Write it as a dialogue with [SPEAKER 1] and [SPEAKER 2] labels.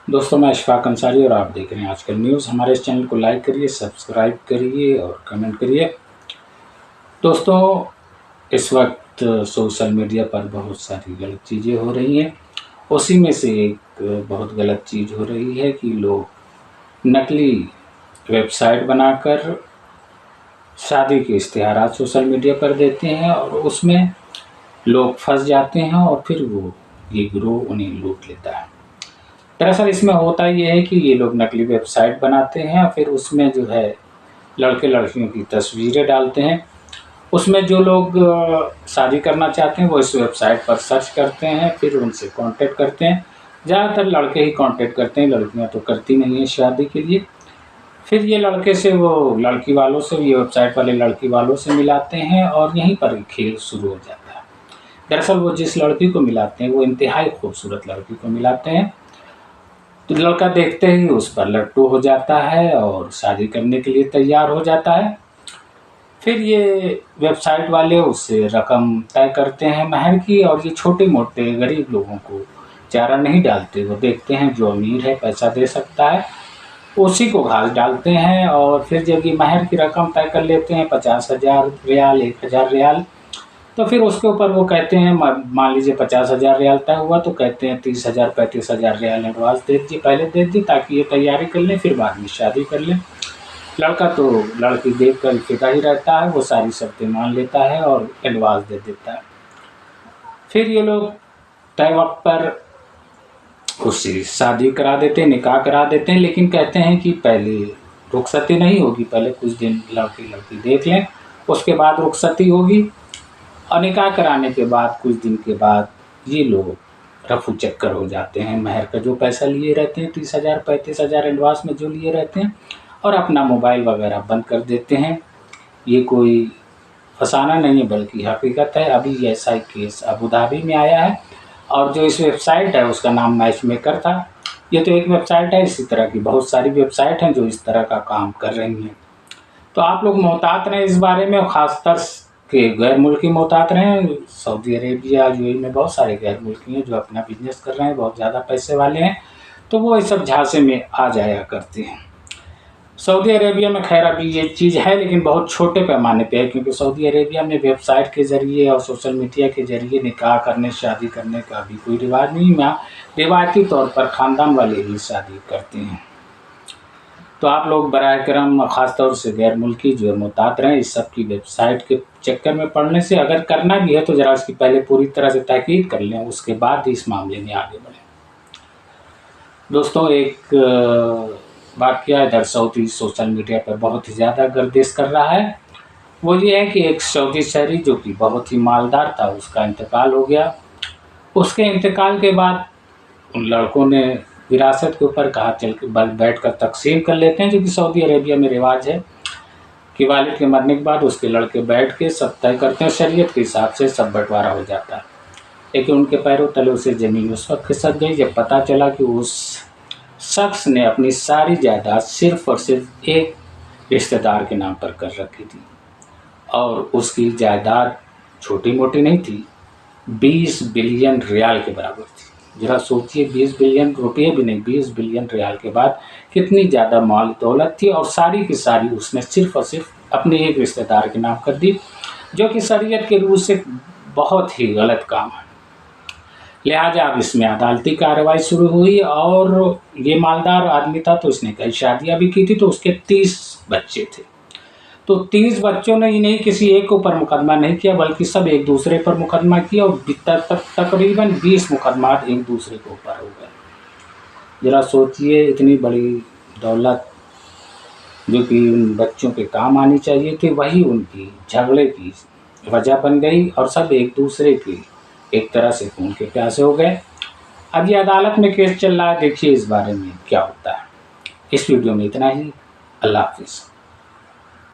[SPEAKER 1] दोस्तों, मैं अशफाक अंसारी और आप देख रहे हैं आजकल न्यूज़। हमारे इस चैनल को लाइक करिए, सब्सक्राइब करिए और कमेंट करिए। दोस्तों, इस वक्त सोशल मीडिया पर बहुत सारी गलत चीज़ें हो रही हैं। उसी में से एक बहुत गलत चीज़ हो रही है कि लोग नकली वेबसाइट बनाकर शादी के इश्तिहारात सोशल मीडिया पर देते हैं और उसमें लोग फंस जाते हैं और फिर ये गिरोह उन्हें लूट लेता है। दरअसल इसमें होता ये है कि ये लोग नकली वेबसाइट बनाते हैं, फिर उसमें जो है लड़के लड़कियों की तस्वीरें डालते हैं। उसमें जो लोग शादी करना चाहते हैं वो इस वेबसाइट पर सर्च करते हैं, फिर उनसे कांटेक्ट करते हैं। ज़्यादातर लड़के ही कांटेक्ट करते हैं, लड़कियां तो करती नहीं हैं शादी के लिए। फिर ये लड़के से वो लड़की वालों से, ये वेबसाइट वाले लड़की वालों से मिलाते हैं और यहीं पर खेल शुरू हो जाता है। दरअसल वो जिस लड़की को मिलाते हैं वो इंतहाई खूबसूरत लड़की को मिलाते हैं, तो लड़का देखते ही उस पर लट्टू हो जाता है और शादी करने के लिए तैयार हो जाता है। फिर ये वेबसाइट वाले उससे रकम तय करते हैं महर की, और ये छोटे मोटे गरीब लोगों को चारा नहीं डालते। वो देखते हैं जो अमीर है, पैसा दे सकता है, उसी को घास डालते हैं। और फिर जब ये महर की रकम तय कर लेते हैं 50,000 रियाल, 1,000 रियाल, तो फिर उसके ऊपर वो कहते हैं, मान लीजिए 50,000 रियाल तय हुआ तो कहते हैं 30,000 35,000 रियाल एडवांस दे दीजिए, पहले दे दीजिए ताकि ये तैयारी कर लें, फिर बाद में शादी कर लें। लड़का तो लड़की देख कर फिदा ही रहता है, वो सारी शर्तें मान लेता है और एडवांस दे देता है। फिर ये लोग तय वक्त पर उससे शादी करा देते हैं, निकाह करा देते हैं, लेकिन कहते हैं कि पहले रुखसती नहीं होगी, पहले कुछ दिन लड़की देख लें, उसके बाद रुखसती होगी। और निकाह कराने के बाद कुछ दिन के बाद ये लोग रफू चक्कर हो जाते हैं। महर का जो पैसा लिए रहते हैं 30,000 35,000 एडवांस में जो लिए रहते हैं, और अपना मोबाइल वगैरह बंद कर देते हैं। ये कोई फसाना नहीं है बल्कि हकीकत है। अभी ऐसा ही केस अबू धाबी में आया है, और जो इस वेबसाइट है उसका नाम मैच मेकर था। ये तो एक वेबसाइट है, इसी तरह की बहुत सारी वेबसाइट हैं जो इस तरह का काम कर रही हैं। तो आप लोग मोहतात रहें इस बारे में, और ख़ासतर के गैर मुल्की मोहतात रहें। सऊदी अरेबिया, यूएई में बहुत सारे गैर मुल्की हैं जो अपना बिजनेस कर रहे हैं, बहुत ज़्यादा पैसे वाले हैं, तो वो इस सब झांसे में आ जाया करते हैं। सऊदी अरेबिया में खैर अभी ये चीज़ है, लेकिन बहुत छोटे पैमाने पे है, क्योंकि सऊदी अरेबिया में वेबसाइट के ज़रिए और सोशल मीडिया के ज़रिए निकाह करने, शादी करने का अभी कोई रिवाज नहीं है। रिवायती तौर पर ख़ानदान वाले ही शादी करते हैं। तो आप लोग बराए करम ख़ास तौर से गैर मुल्की जो मोहतात रहें इस सब की वेबसाइट के चक्कर में पड़ने से। अगर करना भी है तो ज़रा इसकी पहले पूरी तरह से तहकीक कर लें, उसके बाद ही इस मामले में आगे बढ़ें। दोस्तों, एक वाक़या इधर सऊदी सोशल मीडिया पर बहुत ही ज़्यादा गर्दिश कर रहा है। वो ये है कि एक सऊदी शहरी जो कि बहुत ही मालदार था, उसका इंतकाल हो गया। उसके इंतकाल के बाद उन लड़कों ने विरासत के ऊपर कहा चल के बैठ कर तकसीम कर लेते हैं, जो कि सऊदी अरेबिया में रिवाज है कि वालिद के मरने के बाद उसके लड़के बैठ के सब तय करते हैं, शरीयत के हिसाब से सब बंटवारा हो जाता है। लेकिन उनके पैरों तले उसे ज़मीन उस वक्त खिसक गई जब पता चला कि उस शख्स ने अपनी सारी जायदाद सिर्फ़ और सिर्फ एक रिश्तेदार के नाम पर कर रखी थी, और उसकी जायदाद छोटी मोटी नहीं थी, 20 बिलियन रियाल के बराबर थी। ज़रा सोचिए, 20 बिलियन रुपये भी नहीं, 20 बिलियन रियाल के बाद कितनी ज़्यादा माल दौलत थी, और सारी की सारी उसने सिर्फ़ और सिर्फ अपने एक रिश्तेदार के नाम कर दी, जो कि शरीयत के रूल से बहुत ही गलत काम है। लिहाजा अब इसमें अदालती कार्रवाई शुरू हुई, और ये मालदार आदमी था तो इसने कई शादियाँ भी की थी, तो उसके 30 बच्चे थे। तो 30 बच्चों ने नहीं किसी एक के ऊपर मुकदमा नहीं किया, बल्कि सब एक दूसरे पर मुकदमा किया, और तकरीबन 20 मुकदमा एक दूसरे के ऊपर हो गए। ज़रा सोचिए, इतनी बड़ी दौलत जो कि उन बच्चों के काम आनी चाहिए थी, वही उनकी झगड़े की वजह बन गई, और सब एक दूसरे के एक तरह से खून के प्यासे हो गए। अब ये अदालत में केस चल रहा है, देखिए इस बारे में क्या होता है। इस वीडियो में इतना ही। अल्लाह हाफ़िज़।